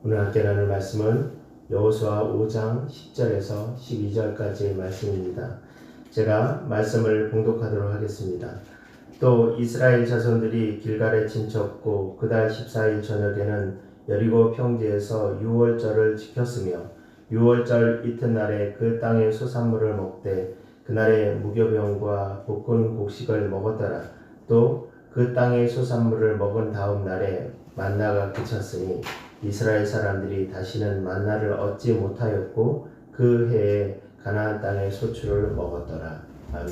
오늘 함께 나눌 말씀은 여호수아 5장 10절에서 12절까지의 말씀입니다. 제가 말씀을 봉독하도록 하겠습니다. 또 이스라엘 자손들이 길갈에 진쳤고 그달 14일 저녁에는 여리고 평지에서 유월절을 지켰으며 유월절 이튿날에 그 땅의 소산물을 먹되 그날에 무교병과 볶은 곡식을 먹었더라. 또 그 땅의 소산물을 먹은 다음 날에 만나가 그쳤으니 이스라엘 사람들이 다시는 만나를 얻지 못하였고 그 해에 가나안 땅의 소출을 먹었더라. 아멘.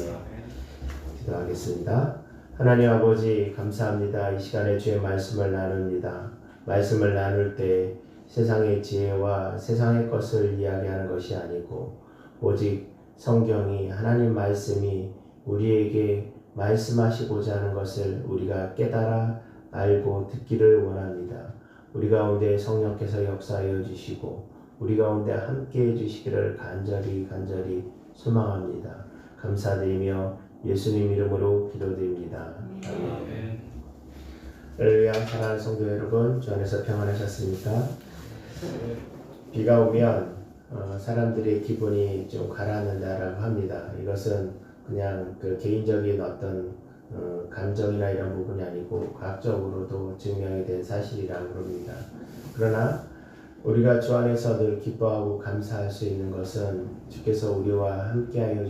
기도하겠습니다. 하나님 아버지 감사합니다. 이 시간에 주의 말씀을 나눕니다. 말씀을 나눌 때 세상의 지혜와 세상의 것을 이야기하는 것이 아니고 오직 성경이 하나님 말씀이 우리에게 말씀하시고자 하는 것을 우리가 깨달아 알고 듣기를 원합니다. 우리 가운데 성령께서 역사하여 주시고 우리 가운데 함께해 주시기를 간절히 소망합니다. 감사드리며 예수님 이름으로 기도드립니다. 아멘. 할렐루야. 사랑하는 성도 여러분, 주 안에서 평안하셨습니까? 비가 오면 사람들의 기분이 좀 가라앉는다라고 합니다. 이것은 그냥 그 개인적인 어떤 감정이나 이런 부분이 아니고 과학적으로도 증명이 된 사실이라고 합니다. 그러나 우리가 주 안에서 늘 기뻐하고 감사할 수 있는 것은 주께서 우리와 함께하여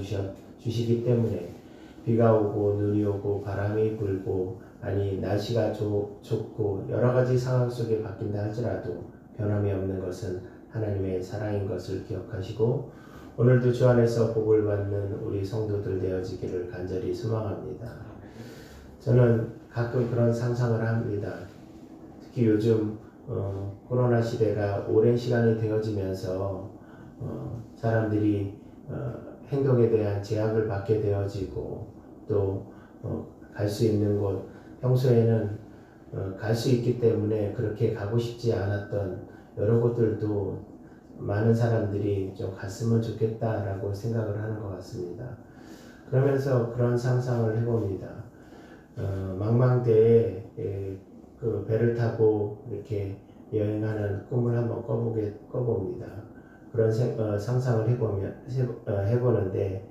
주시기 때문에 비가 오고 눈이 오고 바람이 불고 아니 날씨가 좁고 여러 가지 상황 속에 바뀐다 할지라도 변함이 없는 것은 하나님의 사랑인 것을 기억하시고 오늘도 주 안에서 복을 받는 우리 성도들 되어지기를 간절히 소망합니다. 저는 가끔 그런 상상을 합니다. 특히 요즘 코로나 시대가 오랜 시간이 되어지면서 사람들이 행동에 대한 제약을 받게 되어지고 또 갈 수 있는 곳 평소에는 갈 수 있기 때문에 그렇게 가고 싶지 않았던 여러 곳들도 많은 사람들이 좀 갔으면 좋겠다라고 생각을 하는 것 같습니다. 그러면서 그런 상상을 해봅니다. 망망대해 그 배를 타고 이렇게 여행하는 꿈을 한번 꿔봅니다. 그런 상상을 해보는데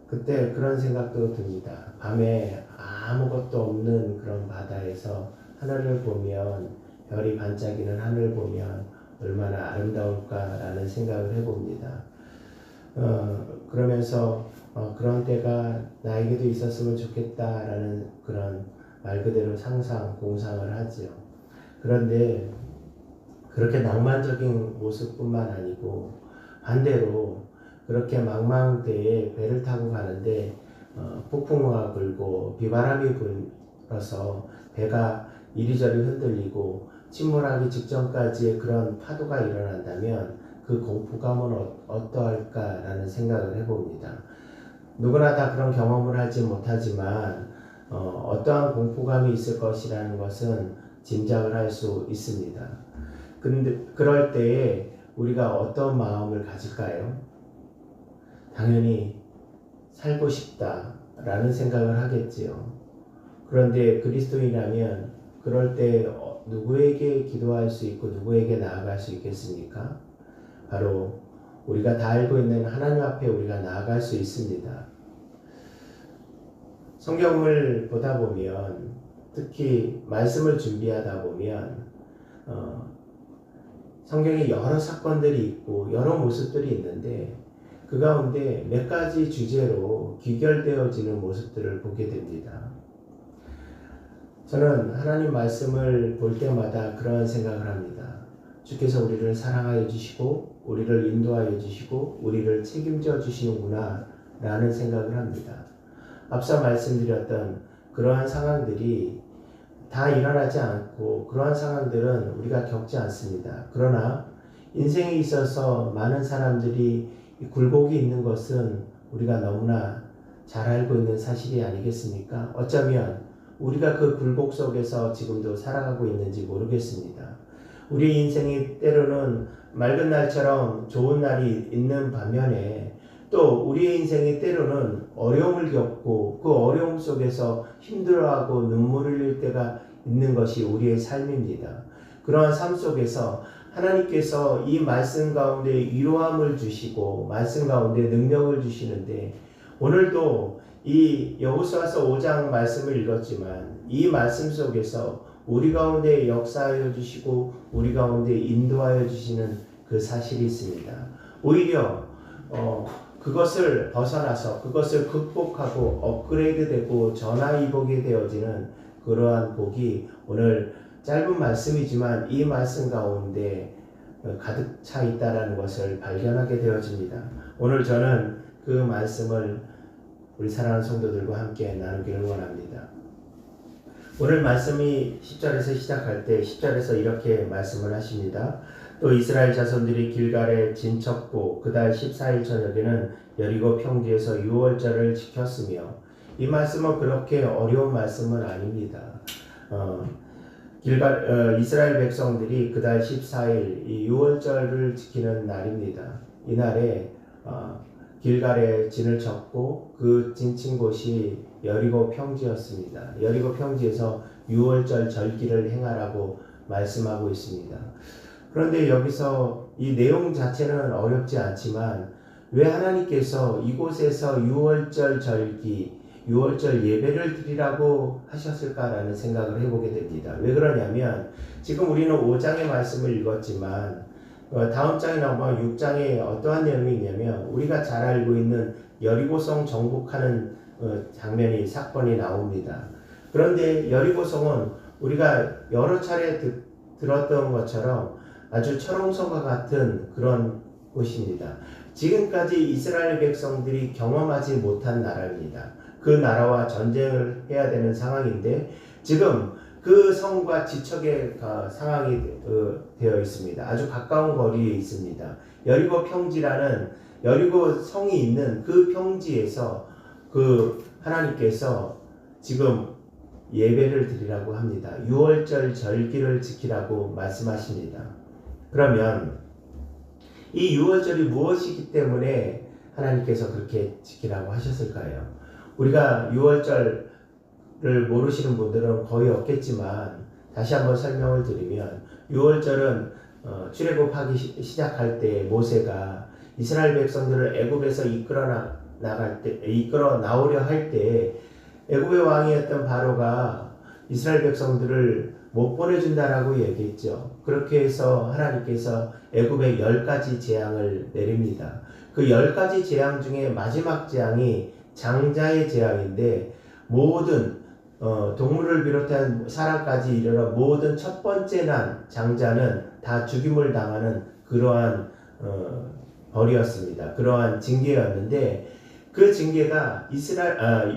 그때 그런 생각도 듭니다. 밤에 아무것도 없는 그런 바다에서 하늘을 보면 별이 반짝이는 하늘을 보면 얼마나 아름다울까라는 생각을 해봅니다. 그러면서 그런 때가 나에게도 있었으면 좋겠다라는 그런 말 그대로 공상을 하죠. 그런데 그렇게 낭만적인 모습뿐만 아니고 반대로 그렇게 망망대해에 배를 타고 가는데 폭풍우가 불고 비바람이 불어서 배가 이리저리 흔들리고 침몰하기 직전까지의 그런 파도가 일어난다면 그 공포감은 어떠할까라는 생각을 해봅니다. 누구나 다 그런 경험을 하지 못하지만 어떠한 공포감이 있을 것이라는 것은 짐작을 할 수 있습니다. 근데 그럴 때에 우리가 어떤 마음을 가질까요? 당연히 살고 싶다라는 생각을 하겠지요. 그런데 그리스도인이라면 그럴 때 누구에게 기도할 수 있고 누구에게 나아갈 수 있겠습니까? 바로 우리가 다 알고 있는 하나님 앞에 우리가 나아갈 수 있습니다. 성경을 보다 보면 특히 말씀을 준비하다 보면 성경에 여러 사건들이 있고 여러 모습들이 있는데 그 가운데 몇 가지 주제로 귀결되어지는 모습들을 보게 됩니다. 저는 하나님 말씀을 볼 때마다 그런 생각을 합니다. 주께서 우리를 사랑하여 주시고 우리를 인도하여 주시고 우리를 책임져 주시는구나 라는 생각을 합니다. 앞서 말씀드렸던 그러한 상황들이 다 일어나지 않고 그러한 상황들은 우리가 겪지 않습니다. 그러나 인생에 있어서 많은 사람들이 굴곡이 있는 것은 우리가 너무나 잘 알고 있는 사실이 아니겠습니까? 어쩌면 우리가 그 굴곡 속에서 지금도 살아가고 있는지 모르겠습니다. 우리 인생이 때로는 맑은 날처럼 좋은 날이 있는 반면에 또 우리의 인생이 때로는 어려움을 겪고 그 어려움 속에서 힘들어하고 눈물을 흘릴 때가 있는 것이 우리의 삶입니다. 그러한 삶 속에서 하나님께서 이 말씀 가운데 위로함을 주시고 말씀 가운데 능력을 주시는데, 오늘도 이 여호수아서 5장 말씀을 읽었지만 이 말씀 속에서 우리 가운데 역사하여 주시고 우리 가운데 인도하여 주시는 그 사실이 있습니다. 오히려 그것을 벗어나서 그것을 극복하고 업그레이드되고 전화위복이 되어지는 그러한 복이 오늘 짧은 말씀이지만 이 말씀 가운데 가득 차 있다라는 것을 발견하게 되어집니다. 오늘 저는 그 말씀을 우리 사랑하는 성도들과 함께 나누기를 원합니다. 오늘 말씀이 10절에서 시작할 때 10절에서 이렇게 말씀을 하십니다. 또 이스라엘 자손들이 길갈에 진척고 그달 14일 저녁에는 여리고 평지에서 유월절을 지켰으며, 이 말씀은 그렇게 어려운 말씀은 아닙니다. 이스라엘 백성들이 그달 14일 이 유월절을 지키는 날입니다. 이날에 길갈에 진을 쳤고 그 진친 곳이 여리고 평지였습니다. 여리고 평지에서 유월절 절기를 행하라고 말씀하고 있습니다. 그런데 여기서 이 내용 자체는 어렵지 않지만 왜 하나님께서 이곳에서 유월절 절기, 유월절 예배를 드리라고 하셨을까라는 생각을 해보게 됩니다. 왜 그러냐면 지금 우리는 5장의 말씀을 읽었지만 다음 장에 나오면 6장에 어떠한 내용이 있냐면 우리가 잘 알고 있는 여리고성 정복하는 장면이 사건이 나옵니다. 그런데 여리고성은 우리가 여러 차례 들었던 것처럼 아주 철옹성과 같은 그런 곳입니다. 지금까지 이스라엘 백성들이 경험하지 못한 나라입니다. 그 나라와 전쟁을 해야 되는 상황인데 지금 그 성과 지척의 상황이 되어 있습니다. 아주 가까운 거리에 있습니다. 여리고 평지라는 여리고 성이 있는 그 평지에서 그 하나님께서 지금 예배를 드리라고 합니다. 유월절 절기를 지키라고 말씀하십니다. 그러면 이 유월절이 무엇이기 때문에 하나님께서 그렇게 지키라고 하셨을까요? 우리가 유월절을 모르시는 분들은 거의 없겠지만 다시 한번 설명을 드리면 유월절은 출애굽하기 시작할 때 모세가 이스라엘 백성들을 애굽에서 이끌어 나오려 할 때 애굽의 왕이었던 바로가 이스라엘 백성들을 못 보내준다라고 얘기했죠. 그렇게 해서 하나님께서 애굽에 10가지 재앙을 내립니다. 그 10가지 재앙 중에 마지막 재앙이 장자의 재앙인데 모든 동물을 비롯한 사람까지 이르러 모든 첫 번째 난 장자는 다 죽임을 당하는 그러한 벌이었습니다. 그러한 징계였는데 그 징계가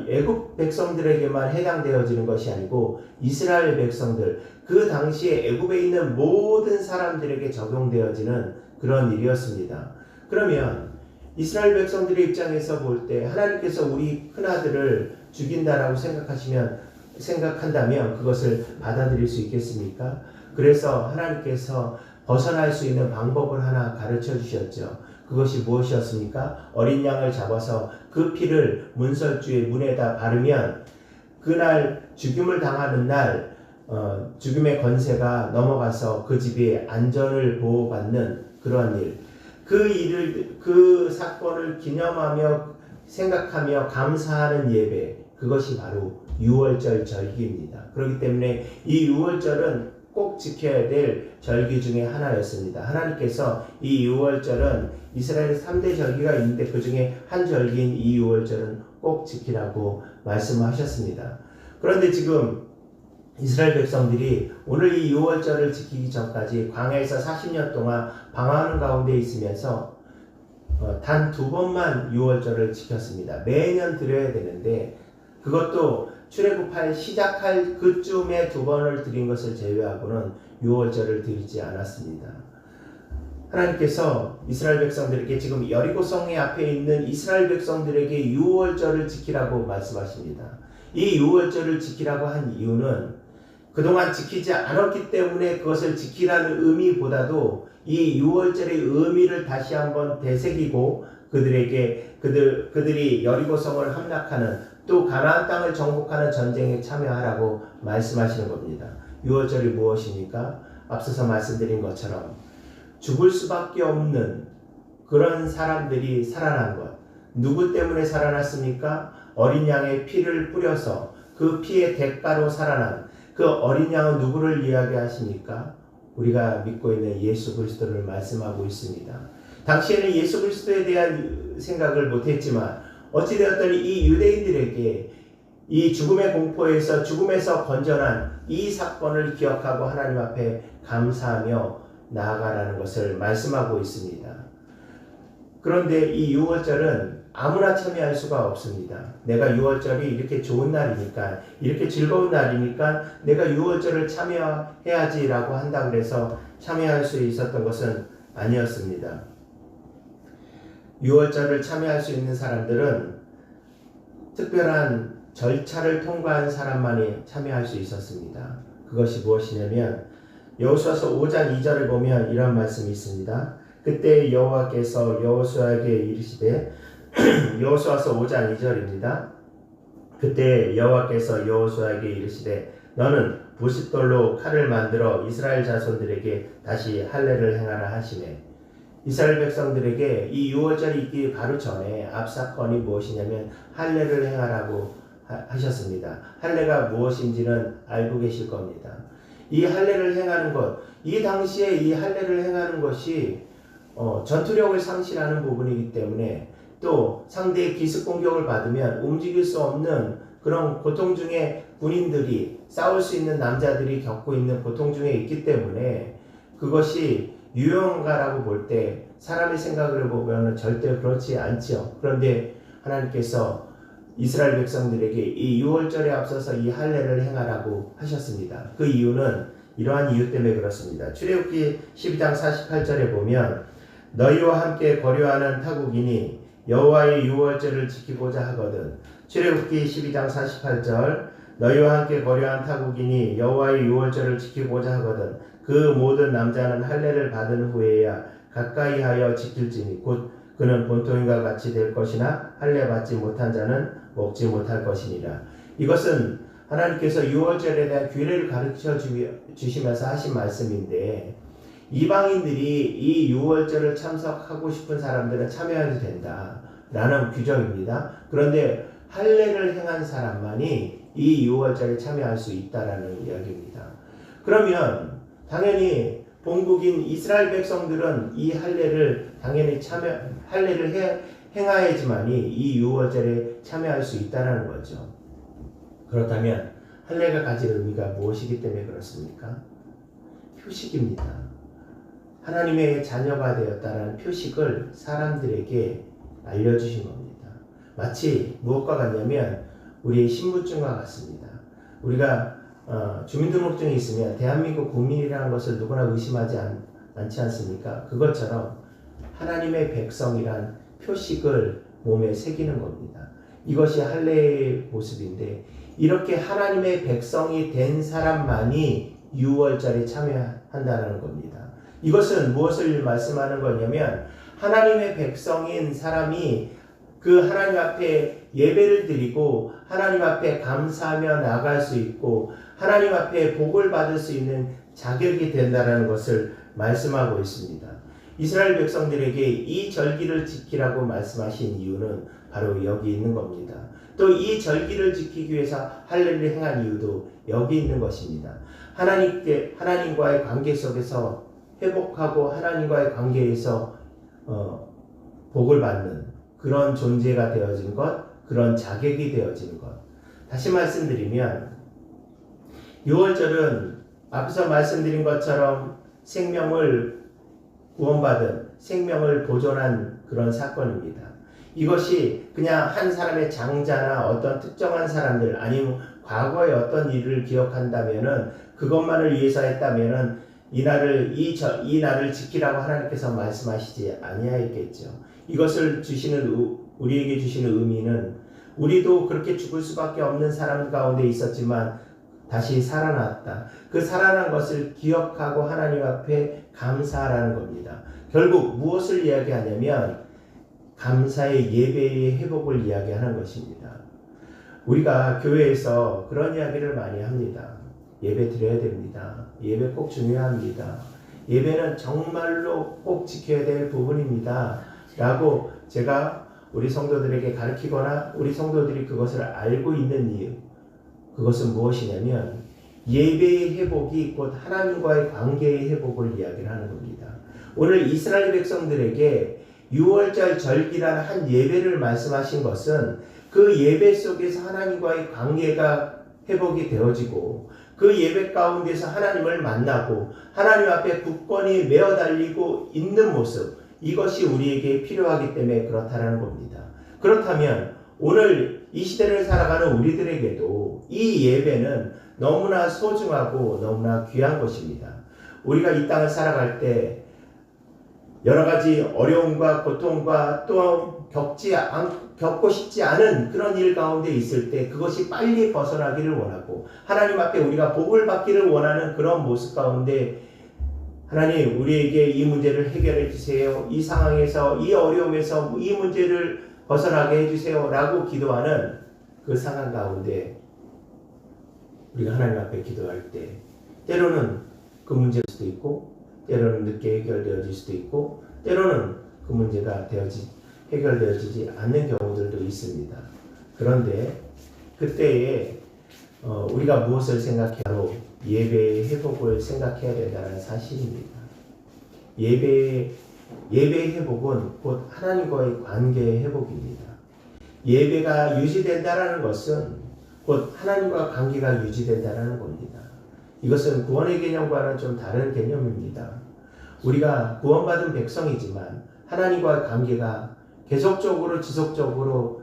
애굽 백성들에게만 해당되어지는 것이 아니고 이스라엘 백성들, 그 당시에 애굽에 있는 모든 사람들에게 적용되어지는 그런 일이었습니다. 그러면 이스라엘 백성들의 입장에서 볼 때 하나님께서 우리 큰아들을 죽인다라고 생각한다면 그것을 받아들일 수 있겠습니까? 그래서 하나님께서 벗어날 수 있는 방법을 하나 가르쳐 주셨죠. 그것이 무엇이었습니까? 어린 양을 잡아서 그 피를 문설주의 문에다 바르면 그날 죽임을 당하는 날 죽임의 권세가 넘어가서 그 집이 안전을 보호받는 그런 일, 그 사건을 기념하며 생각하며 감사하는 예배, 그것이 바로 유월절 절기입니다. 그렇기 때문에 이 유월절은 꼭 지켜야 될 절기 중에 하나였습니다. 하나님께서 이 유월절은 이스라엘의 3대 절기가 있는데 그 중에 한 절기인 이 유월절은 꼭 지키라고 말씀하셨습니다. 그런데 지금 이스라엘 백성들이 오늘 이 유월절을 지키기 전까지 광야에서 40년 동안 방황하는 가운데 있으면서 단 2번만 유월절을 지켰습니다. 매년 드려야 되는데 그것도 출애굽할 시작할 그쯤에 2번을 드린 것을 제외하고는 유월절을 드리지 않았습니다. 하나님께서 이스라엘 백성들에게 지금 여리고성의 앞에 있는 이스라엘 백성들에게 유월절을 지키라고 말씀하십니다. 이 유월절을 지키라고 한 이유는 그동안 지키지 않았기 때문에 그것을 지키라는 의미보다도 이 유월절의 의미를 다시 한번 되새기고 그들이 여리고성을 함락하는 또 가나안 땅을 정복하는 전쟁에 참여하라고 말씀하시는 겁니다. 유월절이 무엇입니까? 앞서서 말씀드린 것처럼 죽을 수밖에 없는 그런 사람들이 살아난 것. 누구 때문에 살아났습니까? 어린 양의 피를 뿌려서 그 피의 대가로 살아난 그 어린 양은 누구를 이야기하십니까? 우리가 믿고 있는 예수 그리스도를 말씀하고 있습니다. 당시에는 예수 그리스도에 대한 생각을 못했지만 어찌되었든 이 유대인들에게 이 죽음의 공포에서 죽음에서 건져난 이 사건을 기억하고 하나님 앞에 감사하며 나아가라는 것을 말씀하고 있습니다. 그런데 이 유월절은 아무나 참여할 수가 없습니다. 내가 유월절이 이렇게 좋은 날이니까, 이렇게 즐거운 날이니까 내가 유월절을 참여해야지라고 한다 그래서 참여할 수 있었던 것은 아니었습니다. 유월절을 참여할 수 있는 사람들은 특별한 절차를 통과한 사람만이 참여할 수 있었습니다. 그것이 무엇이냐면 여호수아서 5장 2절을 보면 이런 말씀이 있습니다. 그때 여호와께서 여호수아에게 이르시되 여호수아서 5장 2절입니다. 그때 여호와께서 여호수아에게 이르시되 너는 부싯돌로 칼을 만들어 이스라엘 자손들에게 다시 할례를 행하라 하시매 이스라엘 백성들에게 이 유월절이 있기 바로 전에 앞 사건이 무엇이냐면 할례를 행하라고 하셨습니다. 할례가 무엇인지는 알고 계실 겁니다. 이 할례를 행하는 것, 이 당시에 이 할례를 행하는 것이 전투력을 상실하는 부분이기 때문에 또 상대의 기습 공격을 받으면 움직일 수 없는 그런 고통 중에 군인들이 싸울 수 있는 남자들이 겪고 있는 고통 중에 있기 때문에 그것이 유용한가라고 볼 때 사람의 생각을 보면 절대 그렇지 않죠. 그런데 하나님께서 이스라엘 백성들에게 이 유월절에 앞서서 이 할례를 행하라고 하셨습니다. 그 이유는 이러한 이유 때문에 그렇습니다. 출애굽기 12장 48절에 보면 너희와 함께 거류하는 타국인이 여호와의 유월절을 지키고자 하거든. 출애굽기 12장 48절 너희와 함께 거류한 타국인이 여호와의 유월절을 지키고자 하거든. 그 모든 남자는 할례를 받은 후에야 가까이 하여 지킬지니 곧 그는 본토인과 같이 될 것이나 할례 받지 못한 자는 먹지 못할 것이니라. 이것은 하나님께서 유월절에 대한 규례를 가르쳐 주시면서 하신 말씀인데 이방인들이 이 유월절을 참석하고 싶은 사람들은 참여해도 된다라는 규정입니다. 그런데 할례를 행한 사람만이 이 유월절에 참여할 수 있다라는 이야기입니다. 그러면 당연히 본국인 이스라엘 백성들은 이 할례를 당연히 할례를 행해야지만이 이 유월절에 참여할 수 있다라는 거죠. 그렇다면 할례가 가질 의미가 무엇이기 때문에 그렇습니까? 표식입니다. 하나님의 자녀가 되었다는 표식을 사람들에게 알려주신 겁니다. 마치 무엇과 같냐면 우리의 신분증과 같습니다. 우리가 주민등록증이 있으면 대한민국 국민이라는 것을 누구나 의심하지 않지 않습니까? 그것처럼 하나님의 백성이란 표식을 몸에 새기는 겁니다. 이것이 할례의 모습인데 이렇게 하나님의 백성이 된 사람만이 유월절에 참여한다는 겁니다. 이것은 무엇을 말씀하는 거냐면 하나님의 백성인 사람이 그 하나님 앞에 예배를 드리고 하나님 앞에 감사하며 나갈 수 있고 하나님 앞에 복을 받을 수 있는 자격이 된다는 것을 말씀하고 있습니다. 이스라엘 백성들에게 이 절기를 지키라고 말씀하신 이유는 바로 여기 있는 겁니다. 또 이 절기를 지키기 위해서 할례를 행한 이유도 여기 있는 것입니다. 하나님과의 관계 속에서 회복하고 하나님과의 관계에서 복을 받는 그런 존재가 되어진 것, 그런 자격이 되어진 것. 다시 말씀드리면 유월절은 앞서 말씀드린 것처럼 생명을 구원받은 생명을 보존한 그런 사건입니다. 이것이 그냥 한 사람의 장자나 어떤 특정한 사람들 아니면 과거의 어떤 일을 기억한다면은 그것만을 위해서 했다면은 이 날을 지키라고 하나님께서 말씀하시지 아니하였겠죠. 이것을 우리에게 주시는 의미는 우리도 그렇게 죽을 수밖에 없는 사람 가운데 있었지만 다시 살아났다. 그 살아난 것을 기억하고 하나님 앞에 감사하라는 겁니다. 결국 무엇을 이야기하냐면 감사의 예배의 회복을 이야기하는 것입니다. 우리가 교회에서 그런 이야기를 많이 합니다. 예배 드려야 됩니다. 예배 꼭 중요합니다. 예배는 정말로 꼭 지켜야 될 부분입니다. 라고 제가 우리 성도들에게 가르치거나 우리 성도들이 그것을 알고 있는 이유, 그것은 무엇이냐면 예배의 회복이 곧 하나님과의 관계의 회복을 이야기를 하는 겁니다. 오늘 이스라엘 백성들에게 6월절 절기라는 한 예배를 말씀하신 것은 그 예배 속에서 하나님과의 관계가 회복이 되어지고 그 예배 가운데서 하나님을 만나고 하나님 앞에 굳건히 매어 달리고 있는 모습, 이것이 우리에게 필요하기 때문에 그렇다는 겁니다. 그렇다면 오늘 이 시대를 살아가는 우리들에게도 이 예배는 너무나 소중하고 너무나 귀한 것입니다. 우리가 이 땅을 살아갈 때 여러 가지 어려움과 고통과 또 겪고 싶지 않은 그런 일 가운데 있을 때 그것이 빨리 벗어나기를 원하고 하나님 앞에 우리가 복을 받기를 원하는 그런 모습 가운데 하나님 우리에게 이 문제를 해결해 주세요. 이 상황에서 이 어려움에서 이 문제를 벗어나게 해주세요 라고 기도하는 그 상황 가운데 우리가 하나님 앞에 기도할 때 때로는 그 문제일 수도 있고 때로는 늦게 해결되어질 수도 있고 때로는 그 문제가 해결되어지지 않는 경우들도 있습니다. 그런데 그때에 우리가 무엇을 생각해도 예배의 회복을 생각해야 된다는 사실입니다. 예배의 회복은 곧 하나님과의 관계의 회복입니다. 예배가 유지된다는 것은 곧 하나님과 관계가 유지된다는 겁니다. 이것은 구원의 개념과는 좀 다른 개념입니다. 우리가 구원받은 백성이지만 하나님과의 관계가 계속적으로 지속적으로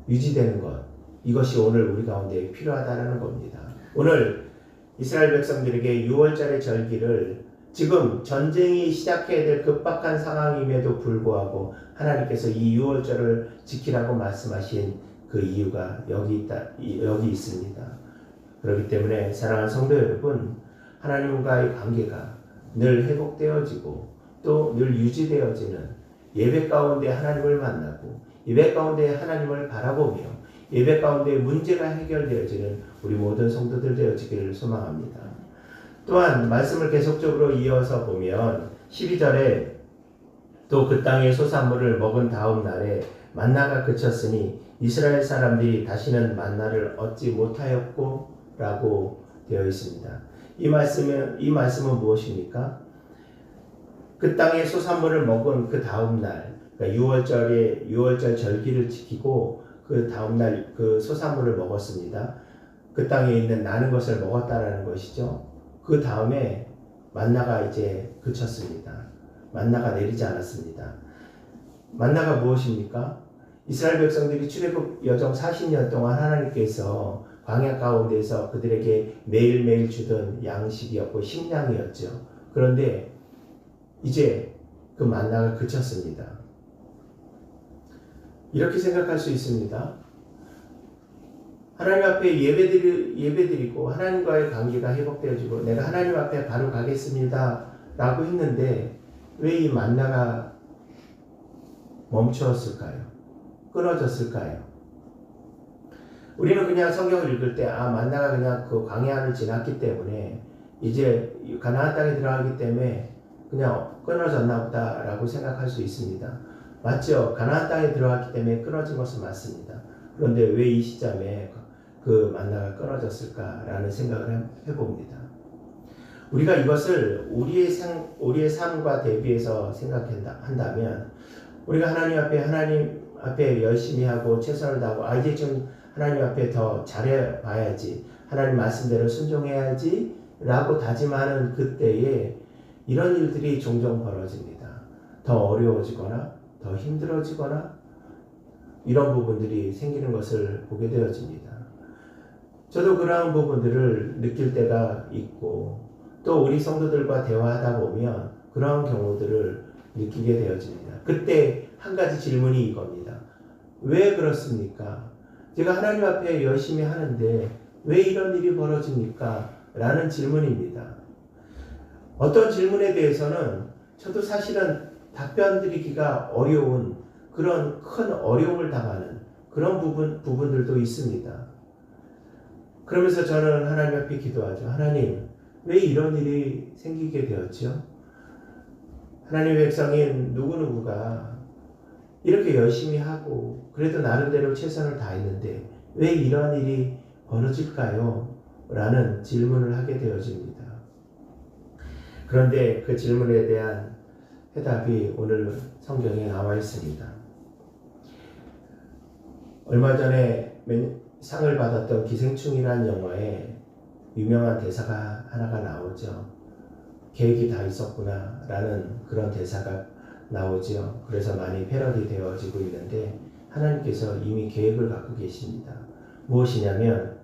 유지되는 것, 이것이 오늘 우리 가운데 필요하다는 겁니다. 오늘 이스라엘 백성들에게 6월절의 절기를 지금 전쟁이 시작해야 될 급박한 상황임에도 불구하고 하나님께서 이 6월절을 지키라고 말씀하신 그 이유가 여기 있습니다. 그렇기 때문에 사랑하는 성도 여러분, 하나님과의 관계가 늘 회복되어지고 또 늘 유지되어지는 예배 가운데 하나님을 만나고 예배 가운데 하나님을 바라보며 예배 가운데 문제가 해결되어지는 우리 모든 성도들 되어지기를 소망합니다. 또한 말씀을 계속적으로 이어서 보면 12절에 또 그 땅의 소산물을 먹은 다음 날에 만나가 그쳤으니 이스라엘 사람들이 다시는 만나를 얻지 못하였고 라고 되어 있습니다. 이 말씀은 무엇입니까? 그 땅의 소산물을 먹은 그 다음 날, 그러니까 6월절 절기를 지키고 그 다음 날 그 소산물을 먹었습니다. 그 땅에 있는 나는 것을 먹었다라는 것이죠. 그 다음에 만나가 이제 그쳤습니다. 만나가 내리지 않았습니다. 만나가 무엇입니까? 이스라엘 백성들이 출애굽 여정 40년 동안 하나님께서 광야 가운데서 그들에게 매일매일 주던 양식이었고 식량이었죠. 그런데 이제 그 만나가 그쳤습니다. 이렇게 생각할 수 있습니다. 하나님 앞에 예배드리고 하나님과의 관계가 회복되어지고 내가 하나님 앞에 바로 가겠습니다 라고 했는데 왜 이 만나가 멈추었을까요? 끊어졌을까요? 우리는 그냥 성경을 읽을 때 만나가 그냥 그 광야를 지났기 때문에 이제 가나안 땅에 들어가기 때문에 그냥 끊어졌나 보다 라고 생각할 수 있습니다. 맞죠? 가나안 땅에 들어갔기 때문에 끊어진 것은 맞습니다. 그런데 왜 이 시점에 그 만나가 끊어졌을까라는 생각을 해봅니다. 우리가 이것을 우리의 삶과 대비해서 생각한다면 우리가 하나님 앞에 열심히 하고 최선을 다하고 이제 좀 하나님 앞에 더 잘해봐야지, 하나님 말씀대로 순종해야지 라고 다짐하는 그때에 이런 일들이 종종 벌어집니다. 더 어려워지거나 더 힘들어지거나 이런 부분들이 생기는 것을 보게 되어집니다. 저도 그러한 부분들을 느낄 때가 있고 또 우리 성도들과 대화하다 보면 그러한 경우들을 느끼게 되어집니다. 그때 한 가지 질문이 이겁니다. 왜 그렇습니까? 제가 하나님 앞에 열심히 하는데 왜 이런 일이 벌어집니까? 라는 질문입니다. 어떤 질문에 대해서는 저도 사실은 답변 드리기가 어려운 그런 큰 어려움을 당하는 그런 부분들도 있습니다. 그러면서 저는 하나님 앞에 기도하죠. 하나님, 왜 이런 일이 생기게 되었죠? 하나님의 백성인 누구누구가 이렇게 열심히 하고 그래도 나름대로 최선을 다했는데 왜 이러한 일이 벌어질까요? 라는 질문을 하게 되어집니다. 그런데 그 질문에 대한 해답이 오늘 성경에 나와 있습니다. 얼마 전에 상을 받았던 기생충이라는 영화에 유명한 대사가 하나가 나오죠. 계획이 다 있었구나 라는 그런 대사가 나오죠. 그래서 많이 패러디 되어지고 있는데 하나님께서 이미 계획을 갖고 계십니다. 무엇이냐면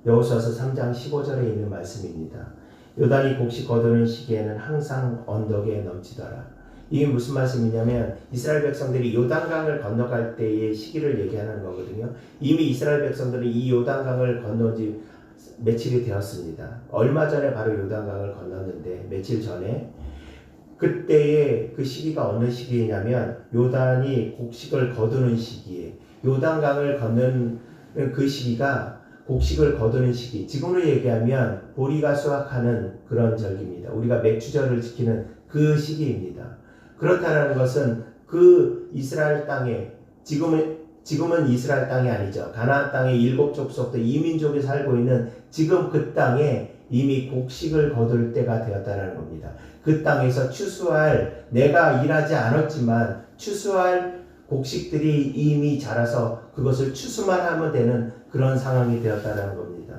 여호수아서 3장 15절에 있는 말씀입니다. 요단이 곡식 거두는 시기에는 항상 언덕에 넘치더라. 이게 무슨 말씀이냐면 이스라엘 백성들이 요단강을 건너갈 때의 시기를 얘기하는 거거든요. 이미 이스라엘 백성들은 이 요단강을 건너온 지 며칠이 되었습니다. 얼마 전에 바로 요단강을 건넜는데 며칠 전에 그때의 그 시기가 어느 시기냐면 요단이 곡식을 거두는 시기에 요단강을 건너는 그 시기가 곡식을 거두는 시기, 지금으로 얘기하면 보리가 수확하는 그런 절기입니다. 우리가 맥주절을 지키는 그 시기입니다. 그렇다는 것은 그 이스라엘 땅에 지금은 이스라엘 땅이 아니죠. 가나안 땅의 7 족속도 이민족이 살고 있는 지금 그 땅에 이미 곡식을 거둘 때가 되었다는 겁니다. 그 땅에서 추수할 내가 일하지 않았지만 추수할 곡식들이 이미 자라서 그것을 추수만 하면 되는 그런 상황이 되었다는 겁니다.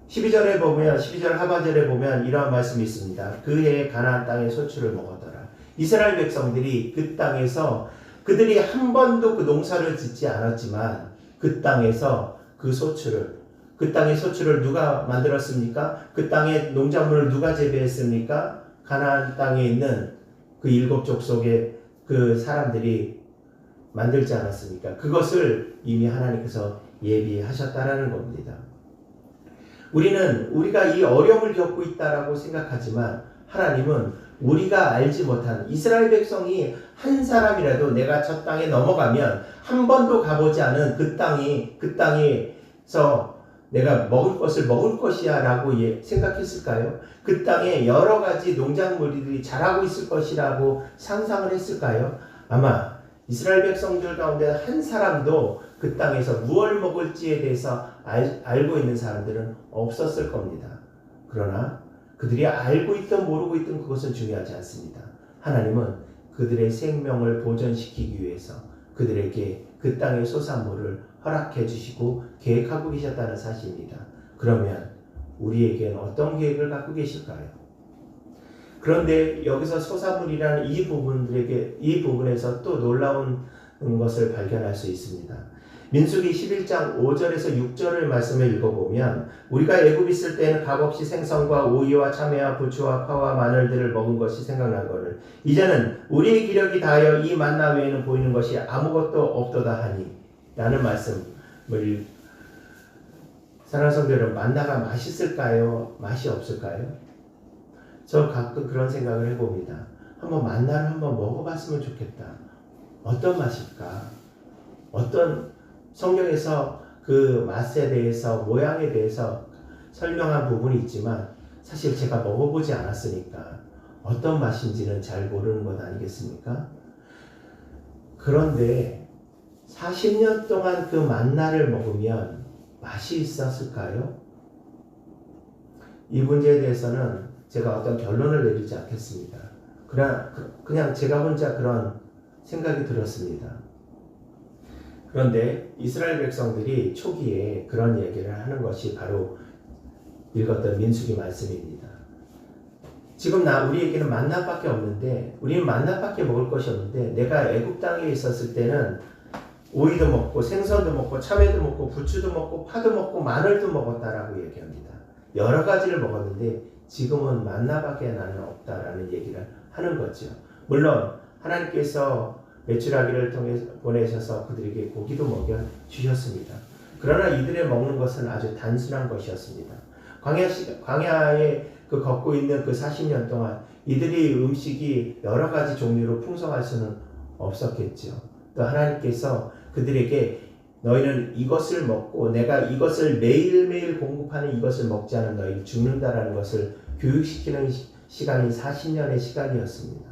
12절 하반절에 보면 이러한 말씀이 있습니다. 그 해에 가나안 땅의 소출을 먹었더라. 이스라엘 백성들이 그 땅에서 그들이 한 번도 그 농사를 짓지 않았지만 그 땅에서 그 땅의 소출을 누가 만들었습니까? 그 땅의 농작물을 누가 재배했습니까? 가나안 땅에 있는 그 7 족속의 그 사람들이 만들지 않았습니까? 그것을 이미 하나님께서 예비하셨다라는 겁니다. 우리가 이 어려움을 겪고 있다라고 생각하지만 하나님은 우리가 알지 못한 이스라엘 백성이 한 사람이라도 내가 저 땅에 넘어가면 한 번도 가보지 않은 그 땅에서 내가 먹을 것을 먹을 것이야 라고 생각했을까요? 그 땅에 여러 가지 농작물들이 자라고 있을 것이라고 상상을 했을까요? 아마 이스라엘 백성들 가운데 한 사람도 그 땅에서 무엇을 먹을지에 대해서 알고 있는 사람들은 없었을 겁니다. 그러나 그들이 알고 있든 모르고 있든 그것은 중요하지 않습니다. 하나님은 그들의 생명을 보존시키기 위해서 그들에게 그 땅의 소산물을 허락해 주시고 계획하고 계셨다는 사실입니다. 그러면 우리에게는 어떤 계획을 갖고 계실까요? 그런데 여기서 소산물이라는 이 부분에서 또 놀라운 것을 발견할 수 있습니다. 민수기 11장 5절에서 6절을 말씀을 읽어보면 우리가 애굽 있을 때는 값없이 생선과 오이와 참외와 부추와 파와 마늘들을 먹은 것이 생각나거늘 이제는 우리의 기력이 다하여 이 만나 외에는 보이는 것이 아무것도 없도다 하니 라는 말씀을 사랑하는 성도 여러분, 만나가 맛있을까요? 맛이 없을까요? 저 가끔 그런 생각을 해봅니다. 한번 만나를 한번 먹어봤으면 좋겠다. 어떤 맛일까? 어떤 성경에서 그 맛에 대해서 모양에 대해서 설명한 부분이 있지만 사실 제가 먹어보지 않았으니까 어떤 맛인지는 잘 모르는 것 아니겠습니까? 그런데 40년 동안 그 만나를 먹으면 맛이 있었을까요? 이 문제에 대해서는 제가 어떤 결론을 내리지 않겠습니다. 그냥 제가 혼자 그런 생각이 들었습니다. 그런데 이스라엘 백성들이 초기에 그런 얘기를 하는 것이 바로 읽었던 민수기 말씀입니다. 지금 우리에게는 만나밖에 없는데 우리는 만나밖에 먹을 것이 없는데 내가 애굽 땅에 있었을 때는 오이도 먹고 생선도 먹고 참외도 먹고 부추도 먹고 파도 먹고 마늘도 먹었다라고 얘기합니다. 여러 가지를 먹었는데 지금은 만나밖에 나는 없다라는 얘기를 하는 거죠. 물론 하나님께서 메추라기를 통해 보내셔서 그들에게 고기도 먹여 주셨습니다. 그러나 이들의 먹는 것은 아주 단순한 것이었습니다. 광야에 걷고 있는 그 40년 동안 이들이 음식이 여러 가지 종류로 풍성할 수는 없었겠죠. 또 하나님께서 그들에게 너희는 이것을 먹고 내가 이것을 매일매일 공급하는 이것을 먹지 않으면 너희는 죽는다라는 것을 교육시키는 시간이 40년의 시간이었습니다.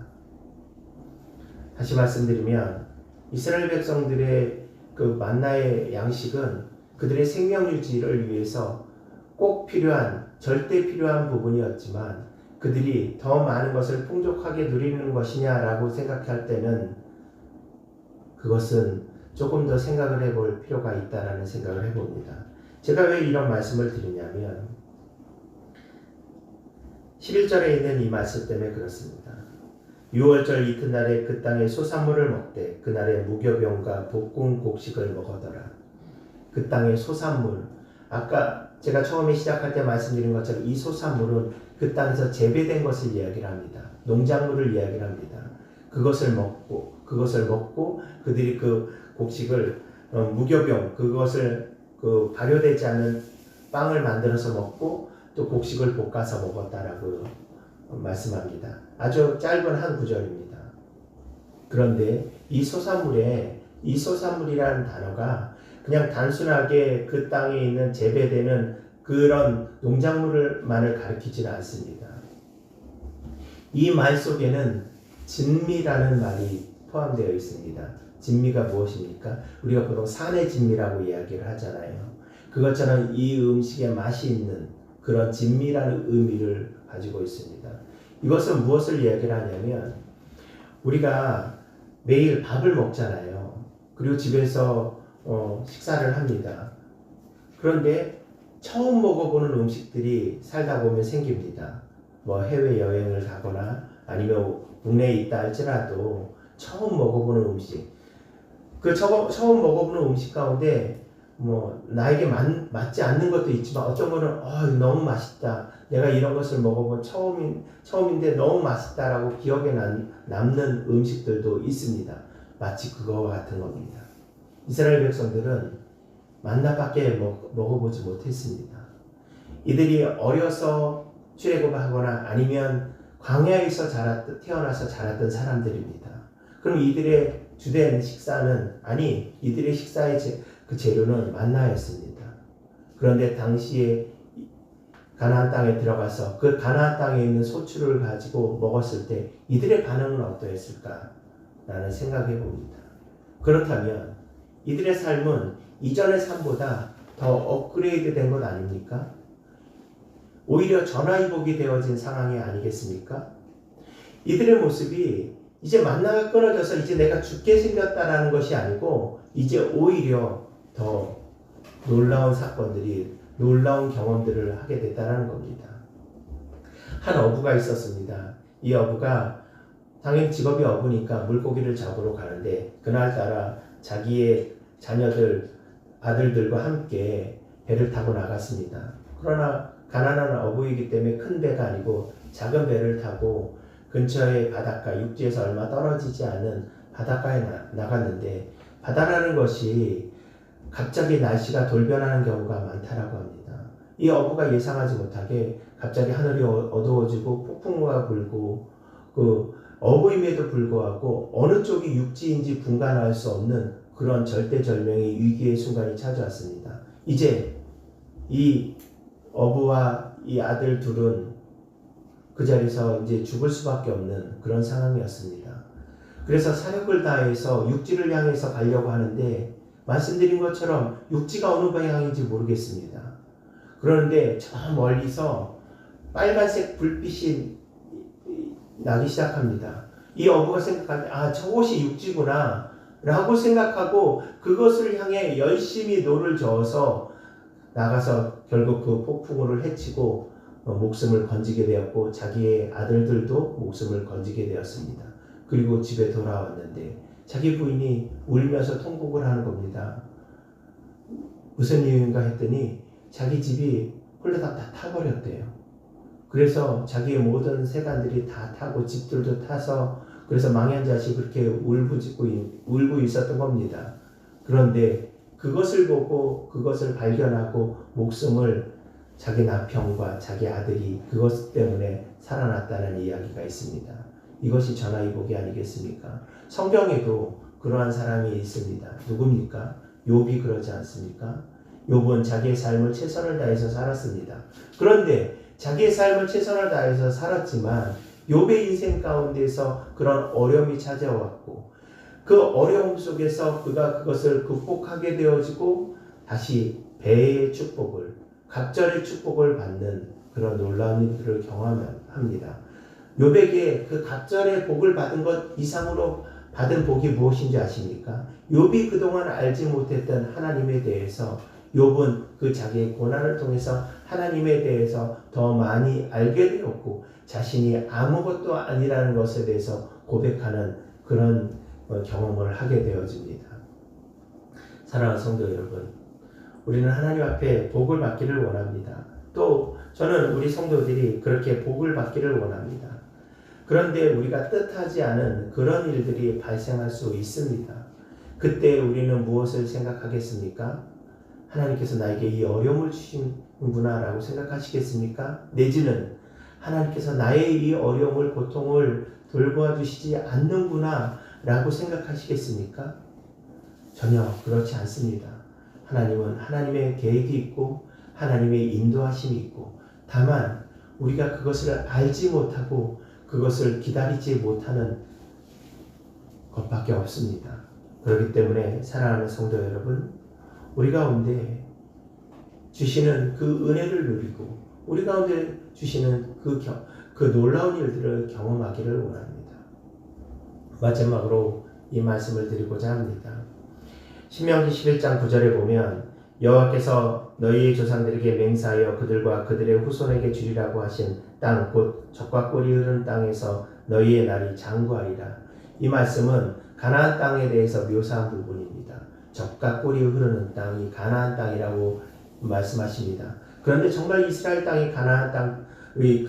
다시 말씀드리면 이스라엘 백성들의 그 만나의 양식은 그들의 생명 유지를 위해서 꼭 필요한, 절대 필요한 부분이었지만 그들이 더 많은 것을 풍족하게 누리는 것이냐라고 생각할 때는 그것은 조금 더 생각을 해볼 필요가 있다라는 생각을 해봅니다. 제가 왜 이런 말씀을 드리냐면 11절에 있는 이 말씀 때문에 그렇습니다. 6월절 이튿날에 그 땅의 소산물을 먹되 그날에 무교병과 볶은 곡식을 먹어더라. 그 땅의 소산물, 아까 제가 처음에 시작할 때 말씀드린 것처럼 이 소산물은 그 땅에서 재배된 것을 이야기를 합니다. 농작물을 이야기를 합니다. 그것을 먹고 그들이 그 곡식을 무교병, 그것을 그 발효되지 않은 빵을 만들어서 먹고 또 곡식을 볶아서 먹었다라고 말씀합니다. 아주 짧은 한 구절입니다. 그런데 이 소산물이라는 단어가 그냥 단순하게 그 땅에 있는 재배되는 그런 농작물만을 가리키지는 않습니다. 이 말 속에는 진미라는 말이 포함되어 있습니다. 진미가 무엇입니까? 우리가 보통 산의 진미라고 이야기를 하잖아요. 그것처럼 이 음식에 맛이 있는 그런 진미라는 의미를 가지고 있습니다. 이것은 무엇을 이야기를 하냐면 우리가 매일 밥을 먹잖아요. 그리고 집에서 식사를 합니다. 그런데 처음 먹어보는 음식들이 살다 보면 생깁니다. 뭐 해외여행을 가거나 아니면 국내에 있다 할지라도 처음 먹어보는 음식, 처음 먹어보는 음식 가운데 뭐 나에게 맞지 않는 것도 있지만 어떤 거는 너무 맛있다, 내가 이런 것을 먹어본 처음인데 너무 맛있다라고 기억에 남는 음식들도 있습니다. 마치 그거와 같은 겁니다. 이스라엘 백성들은 만나밖에 먹어보지 못했습니다. 이들이 어려서 출애굽하거나 아니면 광야에서 태어나서 자랐던 사람들입니다. 그럼 이들의 주된 식사는, 이들의 식사의 그 재료는 만나였습니다. 그런데 당시에 가나안 땅에 들어가서 그 가나안 땅에 있는 소출을 가지고 먹었을 때 이들의 반응은 어떠했을까라는 생각해 봅니다. 그렇다면 이들의 삶은 이전의 삶보다 더 업그레이드 된 것 아닙니까? 오히려 전화위복이 되어진 상황이 아니겠습니까? 이들의 모습이 이제 만나가 끊어져서 이제 내가 죽게 생겼다라는 것이 아니고 이제 오히려 더 놀라운 사건들이, 놀라운 경험들을 하게 됐다는 겁니다. 한 어부가 있었습니다. 이 어부가 당연히 직업이 어부니까 물고기를 잡으러 가는데 그날따라 자기의 아들들과 함께 배를 타고 나갔습니다. 그러나 가난한 어부이기 때문에 큰 배가 아니고 작은 배를 타고 근처의 바닷가, 육지에서 얼마 떨어지지 않은 바닷가에 나갔는데 바다라는 것이 갑자기 날씨가 돌변하는 경우가 많다라고 합니다. 이 어부가 예상하지 못하게 갑자기 하늘이 어두워지고 폭풍우가 불고 그 어부임에도 불구하고 어느 쪽이 육지인지 분간할 수 없는 그런 절대절명의 위기의 순간이 찾아왔습니다. 이제 이 어부와 이 아들 둘은 그 자리에서 이제 죽을 수밖에 없는 그런 상황이었습니다. 그래서 사력을 다해서 육지를 향해서 가려고 하는데 말씀드린 것처럼 육지가 어느 방향인지 모르겠습니다. 그런데 저 멀리서 빨간색 불빛이 나기 시작합니다. 이 어부가 생각할 때 저곳이 육지구나 라고 생각하고 그것을 향해 열심히 노를 저어서 나가서 결국 그 폭풍우를 헤치고 목숨을 건지게 되었고 자기의 아들들도 목숨을 건지게 되었습니다. 그리고 집에 돌아왔는데 자기 부인이 울면서 통곡을 하는 겁니다. 무슨 이유인가 했더니 자기 집이 홀라당 다 타버렸대요. 그래서 자기의 모든 세간들이 다 타고 집들도 타서 그래서 망연자실 그렇게 울고 있었던 겁니다. 그런데 그것을 보고 그것을 발견하고 목숨을 자기 남편과 자기 아들이 그것 때문에 살아났다는 이야기가 있습니다. 이것이 전화위복이 아니겠습니까? 성경에도 그러한 사람이 있습니다. 누굽니까? 욥이 그러지 않습니까? 욥은 자기의 삶을 최선을 다해서 살았습니다. 그런데 자기의 삶을 최선을 다해서 살았지만 욥의 인생 가운데서 그런 어려움이 찾아왔고 그 어려움 속에서 그가 그것을 극복하게 되어지고 다시 배의 축복을, 갑절의 축복을 받는 그런 놀라운 일들을 경험합니다. 욥에게 그 갑절의 복을 받은 것 이상으로 받은 복이 무엇인지 아십니까? 욥이 그동안 알지 못했던 하나님에 대해서 욥은 그 자기의 고난을 통해서 하나님에 대해서 더 많이 알게 되었고 자신이 아무것도 아니라는 것에 대해서 고백하는 그런 경험을 하게 되어집니다. 사랑하는 성도 여러분, 우리는 하나님 앞에 복을 받기를 원합니다. 또 저는 우리 성도들이 그렇게 복을 받기를 원합니다. 그런데 우리가 뜻하지 않은 그런 일들이 발생할 수 있습니다. 그때 우리는 무엇을 생각하겠습니까? 하나님께서 나에게 이 어려움을 주시는구나 라고 생각하시겠습니까? 내지는 하나님께서 나의 이 어려움을, 고통을 돌보아 주시지 않는구나 라고 생각하시겠습니까? 전혀 그렇지 않습니다. 하나님은 하나님의 계획이 있고 하나님의 인도하심이 있고 다만 우리가 그것을 알지 못하고 그것을 기다리지 못하는 것밖에 없습니다. 그렇기 때문에 사랑하는 성도 여러분, 우리 가운데 주시는 그 은혜를 누리고 우리 가운데 주시는 그 놀라운 일들을 경험하기를 원합니다. 마지막으로 이 말씀을 드리고자 합니다. 신명기 11장 9절에 보면 여호와께서 너희의 조상들에게 맹세하여 그들과 그들의 후손에게 주리라고 하신 땅 곧 젖과 꿀이 흐르는 땅에서 너희의 날이 장구하리라. 이 말씀은 가나안 땅에 대해서 묘사한 부분입니다. 젖과 꿀이 흐르는 땅이 가나안 땅이라고 말씀하십니다. 그런데 정말 이스라엘 땅이 가나안 땅,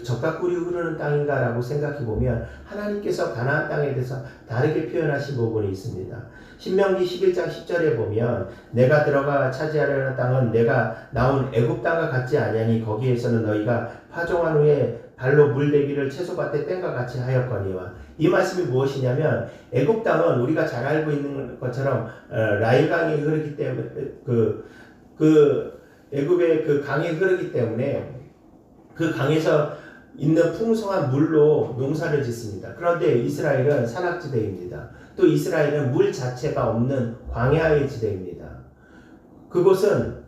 젖과 꿀이 흐르는 땅인가라고 생각해보면 하나님께서 가나안 땅에 대해서 다르게 표현하신 부분이 있습니다. 신명기 11장 10절에 보면 내가 들어가 차지하려는 땅은 내가 나온 애굽 땅과 같지 아니하니 거기에서는 너희가 파종한 후에 발로 물대기를 채소밭에 뗀과 같이 하였거니와. 이 말씀이 무엇이냐면 애굽 땅은 우리가 잘 알고 있는 것처럼 라일강이 흐르기 때문에 애굽의 그 강이 흐르기 때문에 그 강에서 있는 풍성한 물로 농사를 짓습니다. 그런데 이스라엘은 산악지대입니다. 또 이스라엘은 물 자체가 없는 광야의 지대입니다. 그곳은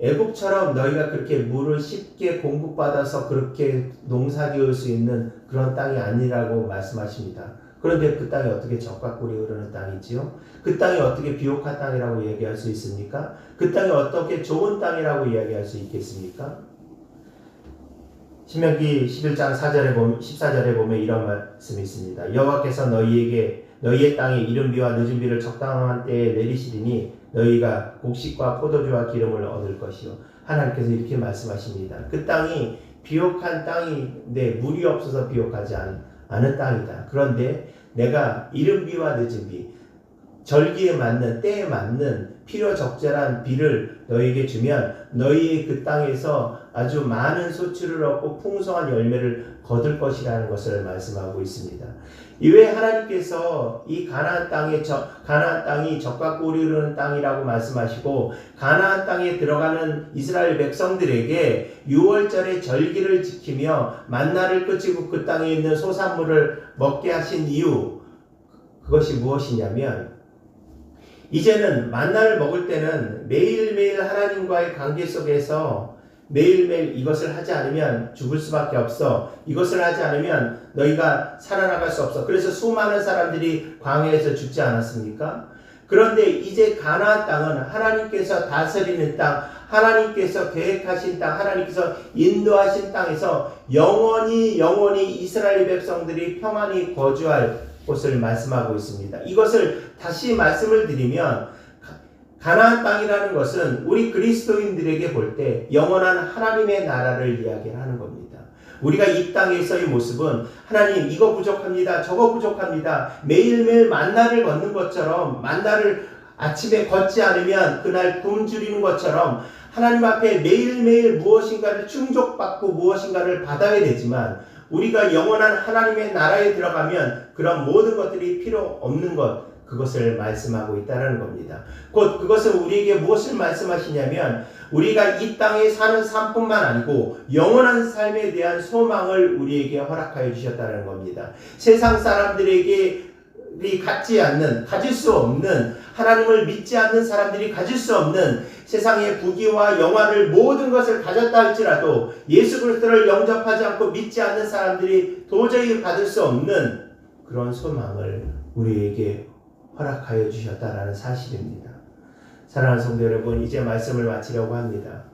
애굽처럼 너희가 그렇게 물을 쉽게 공급받아서 그렇게 농사 지을 수 있는 그런 땅이 아니라고 말씀하십니다. 그런데 그 땅이 어떻게 젖과 꿀이 흐르는 땅이지요? 그 땅이 어떻게 비옥한 땅이라고 이야기할 수 있습니까? 그 땅이 어떻게 좋은 땅이라고 이야기할 수 있겠습니까? 신명기 11장 14절에 보면 이런 말씀이 있습니다. 여호와께서 너희에게 너희의 땅에 이른비와 늦은비를 적당한 때에 내리시리니 너희가 곡식과 포도주와 기름을 얻을 것이요. 하나님께서 이렇게 말씀하십니다. 그 땅이 비옥한 땅인데 물이 없어서 비옥하지 않은 땅이다. 그런데 내가 이른비와 늦은비, 절기에 맞는 때에 맞는 필요 적절한 비를 너희에게 주면 너희 그 땅에서 아주 많은 소출을 얻고 풍성한 열매를 거둘 것이라는 것을 말씀하고 있습니다. 이외에 하나님께서 이 가나안 땅이 젖과 꿀이 흐르는 땅이라고 말씀하시고 가나안 땅에 들어가는 이스라엘 백성들에게 6월절의 절기를 지키며 만나를 끄치고 그 땅에 있는 소산물을 먹게 하신 이유, 그것이 무엇이냐면 이제는 만나를 먹을 때는 매일매일 하나님과의 관계 속에서 매일매일 이것을 하지 않으면 죽을 수밖에 없어. 이것을 하지 않으면 너희가 살아나갈 수 없어. 그래서 수많은 사람들이 광야에서 죽지 않았습니까? 그런데 이제 가나안 땅은 하나님께서 다스리는 땅, 하나님께서 계획하신 땅, 하나님께서 인도하신 땅에서 영원히 이스라엘 백성들이 평안히 거주할 곳을 말씀하고 있습니다. 이것을 다시 말씀을 드리면 가나안 땅이라는 것은 우리 그리스도인들에게 볼 때 영원한 하나님의 나라를 이야기하는 겁니다. 우리가 이 땅에서의 모습은 하나님 이거 부족합니다. 저거 부족합니다. 매일매일 만나를 걷는 것처럼 만나를 아침에 걷지 않으면 그날 굶주리는 것처럼 하나님 앞에 매일매일 무엇인가를 충족받고 무엇인가를 받아야 되지만 우리가 영원한 하나님의 나라에 들어가면 그런 모든 것들이 필요 없는 것, 그것을 말씀하고 있다는 겁니다. 곧 그것은 우리에게 무엇을 말씀하시냐면 우리가 이 땅에 사는 삶뿐만 아니고 영원한 삶에 대한 소망을 우리에게 허락하여 주셨다는 겁니다. 세상 사람들에게 갖지 않는, 가질 수 없는, 하나님을 믿지 않는 사람들이 가질 수 없는 세상의 부귀와 영화를 모든 것을 가졌다 할지라도 예수 그리스도를 영접하지 않고 믿지 않는 사람들이 도저히 받을 수 없는 그런 소망을 우리에게 허락하여 주셨다라는 사실입니다. 사랑하는 성도 여러분, 이제 말씀을 마치려고 합니다.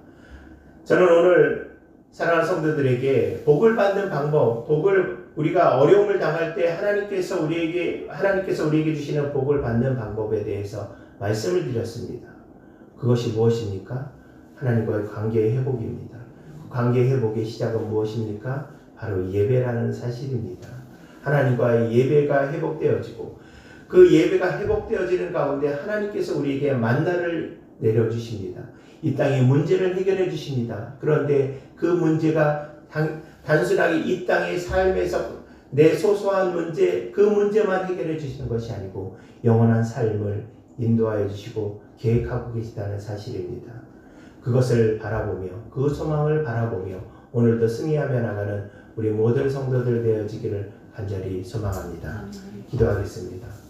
저는 오늘 사랑하는 성도들에게 복을 받는 방법, 우리가 어려움을 당할 때 하나님께서 우리에게 주시는 복을 받는 방법에 대해서 말씀을 드렸습니다. 그것이 무엇입니까? 하나님과의 관계의 회복입니다. 그 관계의 회복의 시작은 무엇입니까? 바로 예배라는 사실입니다. 하나님과의 예배가 회복되어지고 그 예배가 회복되어지는 가운데 하나님께서 우리에게 만나를 내려주십니다. 이 땅의 문제를 해결해 주십니다. 그런데 그 문제가 단순하게 이 땅의 삶에서 내 소소한 문제, 그 문제만 해결해 주시는 것이 아니고 영원한 삶을 인도하여 주시고 계획하고 계시다는 사실입니다. 그것을 바라보며 그 소망을 바라보며 오늘도 승리하며 나가는 우리 모든 성도들 되어지기를 간절히 소망합니다. 기도하겠습니다.